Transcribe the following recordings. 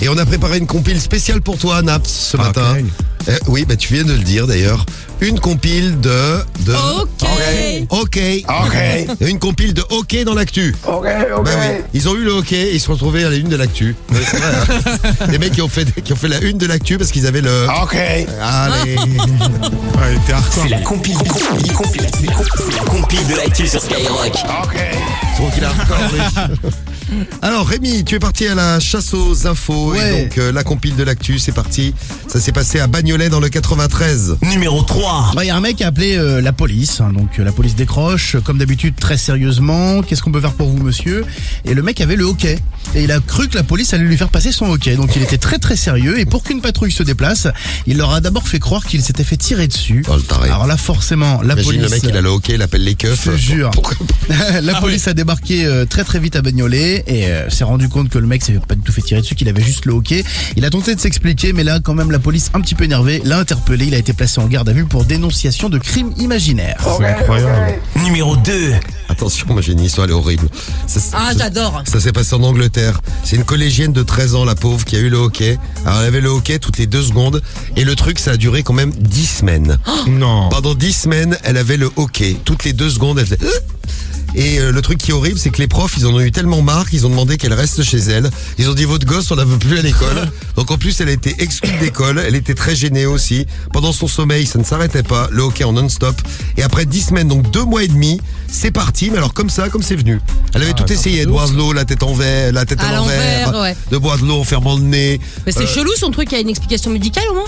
Et on a préparé une compile spéciale pour toi, Naps, ce matin. Oui, bah tu viens de le dire d'ailleurs. Une compile de... Ok. Une compile de hockey dans l'actu. Ok. Bah oui, ils ont eu le hockey et ils se sont retrouvés à la une de l'actu. Ouais, c'est vrai, hein. Les mecs qui ont fait la une de l'actu parce qu'ils avaient le... Ok. Allez. T'es hardcore. C'est la compile de l'actu sur Skyrock. Donc il a hardcore, lui. Alors Rémi, tu es parti à la chasse aux infos. Ouais. Et donc la compile de l'actu, c'est parti. Ça s'est passé à Bagnolet dans le 93. Numéro 3. Il y a un mec qui a appelé la police, hein, donc la police décroche, comme d'habitude très sérieusement. Qu'est-ce qu'on peut faire pour vous, monsieur? Et le mec avait le hockey. Et il a cru que la police allait lui faire passer son hockey. Donc il était très très sérieux. Et pour qu'une patrouille se déplace, il leur a d'abord fait croire qu'il s'était fait tirer dessus. Oh le taré. Alors là, forcément, la Imagine police... le mec, il a le hockey, il appelle les keufs. Je te jure. Pourquoi La police a débarqué très très vite à Bagnolet et s'est rendu compte que le mec s'est pas du tout fait tirer dessus, qu'il avait juste le hockey. Il a tenté de s'expliquer, mais là, quand même, la police, un petit peu énervée, l'a interpellé. Il a été placé en garde à vue pour dénonciation de crime imaginaire. C'est incroyable. Numéro 2. Attention, moi j'ai une histoire, elle est horrible. J'adore. Ça s'est passé en Angleterre. C'est une collégienne de 13 ans, la pauvre, qui a eu le hockey. Alors elle avait le hockey toutes les 2 secondes. Et le truc, ça a duré quand même 10 semaines. Non. Pendant 10 semaines, elle avait le hockey. Toutes les 2 secondes, elle faisait... Et le truc qui est horrible, c'est que les profs, ils en ont eu tellement marre qu'ils ont demandé qu'elle reste chez elle. Ils ont dit, votre gosse, on la veut plus à l'école. Donc en plus, elle a été exclue d'école. Elle était très gênée aussi. Pendant son sommeil, ça ne s'arrêtait pas. Le hockey en non-stop. Et après 10 semaines, donc 2 mois et demi, c'est parti. Mais alors comme ça, comme c'est venu. Elle avait tout essayé. De boire de l'eau, la tête à l'envers. Ouais. De boire de l'eau en fermant le nez. Mais c'est chelou son truc, il y a une explication médicale au moins?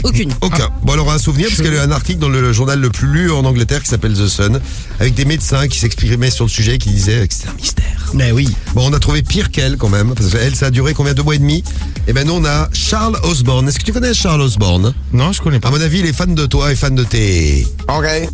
Aucune. Bon, alors un souvenir, parce qu'il y a eu un article dans le journal le plus lu en Angleterre qui s'appelle The Sun, avec des médecins qui s'exprimaient sur le sujet, qui disaient que c'était un mystère. Mais oui. Bon, on a trouvé pire qu'elle quand même, parce qu'elle, ça a duré combien, 2 mois et demi? Et ben nous, on a Charles Osborne. Est-ce que tu connais Charles Osborne? Non, je connais pas. À mon avis, il est fan de toi et fan de tes... Ah ouais?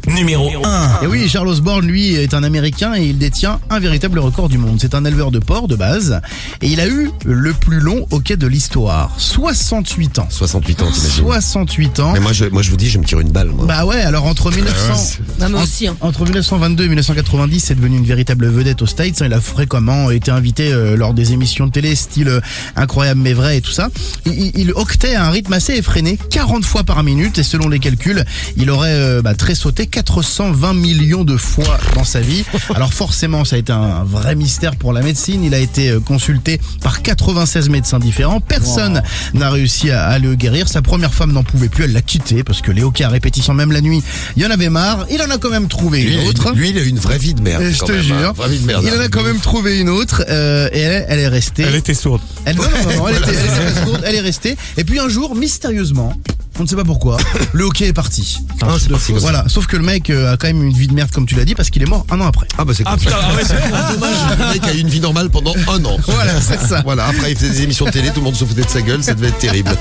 Numéro 1. Et oui, Charles Osborne, lui, est un Américain et il détient un véritable record du monde. C'est un éleveur de porcs de base et il a eu le plus long hockey de l'histoire. 68 ans. 68 ans, t'imagines? 68 ans. Mais moi, je vous dis, je me tire une balle, moi. Bah ouais, alors entre 1900... Non, moi aussi. Entre 1922 et 1990, c'est devenu une véritable vedette aux States. Il a fréquemment été invité lors des émissions de télé, style Incroyable mais vrai et tout ça. Il hoquetait à un rythme assez effréné, 40 fois par minute. Et selon les calculs, il aurait tressauté 420 millions de fois dans sa vie. Alors forcément, ça a été un vrai mystère pour la médecine. Il a été consulté par 96 médecins différents. Personne n'a réussi à le guérir. Sa première femme n'en pouvait plus. Elle l'a quitté parce que les hockey à répétition, même la nuit, il y en avait marre. Il en a quand même trouvé une autre. Lui, il a eu une vraie vie de merde. Je te jure. Vraie vie de merde. Il en a quand même trouvé une autre. Et elle est restée. Elle était sourde. Non, elle était sourde. Elle est restée. Et puis un jour, mystérieusement, on ne sait pas pourquoi, le hockey est parti. C'est parti comme ça. Voilà, sauf que le mec a quand même une vie de merde comme tu l'as dit parce qu'il est mort 1 an après. Ah bah c'est cool. Dommage, le mec a eu une vie normale pendant 1 an. Voilà, c'est ça. Voilà, après il faisait des émissions de télé, tout le monde se foutait de sa gueule, ça devait être terrible.